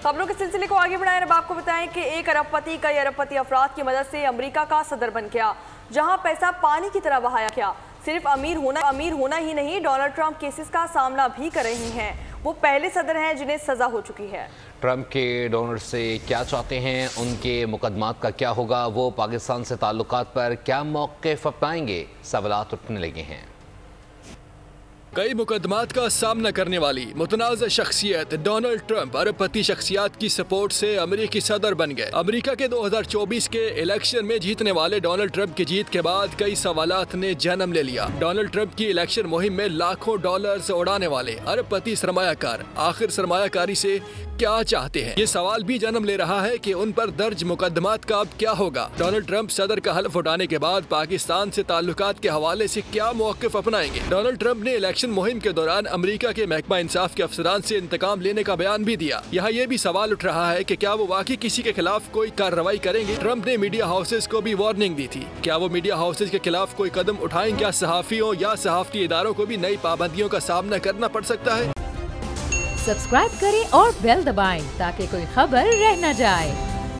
खबरों के सिलसिले को आगे बढ़ाएं। अब आपको बताएं कि एक अरबपति कई अरबपति अफराद की मदद से अमेरिका का सदर बन गया, जहां पैसा पानी की तरह बहाया गया। सिर्फ अमीर होना ही नहीं, डोनाल्ड ट्रंप केसेस का सामना भी कर रहे हैं। वो पहले सदर हैं जिन्हें सजा हो चुकी है। ट्रंप के डोनर से क्या चाहते हैं, उनके मुकदमात का क्या होगा, वो पाकिस्तान से ताल्लुकात पर क्या मौक़िफ़ अपनाएंगे, सवालात उठने लगे हैं। कई मुकदमात का सामना करने वाली मुतनाज़ शख्सियत डोनाल्ड ट्रंप अरबपति शख्सियात की सपोर्ट से अमेरिकी सदर बन गए। अमेरिका के 2024 के इलेक्शन में जीतने वाले डोनाल्ड ट्रंप की जीत के बाद कई सवालात ने जन्म ले लिया। डोनाल्ड ट्रंप की इलेक्शन मुहिम में लाखों डॉलर्स उड़ाने वाले अरबपति सरमायाकार आखिर सरमायाकारी से क्या चाहते हैं, ये सवाल भी जन्म ले रहा है कि उन पर दर्ज मुकदमात का अब क्या होगा। डोनाल्ड ट्रंप सदर का हल्फ उठाने के बाद पाकिस्तान से ताल्लुकात के हवाले से क्या मौक़िफ़ अपनाएंगे। डोनाल्ड ट्रंप ने इलेक्शन मुहिम के दौरान अमेरिका के महकमा इंसाफ के अफसरान से इंतकाम लेने का बयान भी दिया। यहाँ ये भी सवाल उठ रहा है कि क्या वो वाकई किसी के खिलाफ कोई कार्रवाई करेंगे। ट्रंप ने मीडिया हाउसेस को भी वार्निंग दी थी, क्या वो मीडिया हाउसेस के खिलाफ कोई कदम उठाएंगे। क्या सहाफ़ियों या सहाफ़ती इदारों को भी नई पाबंदियों का सामना करना पड़ सकता है। सब्सक्राइब करें और बेल दबाएं ताकि कोई खबर रह न जाए।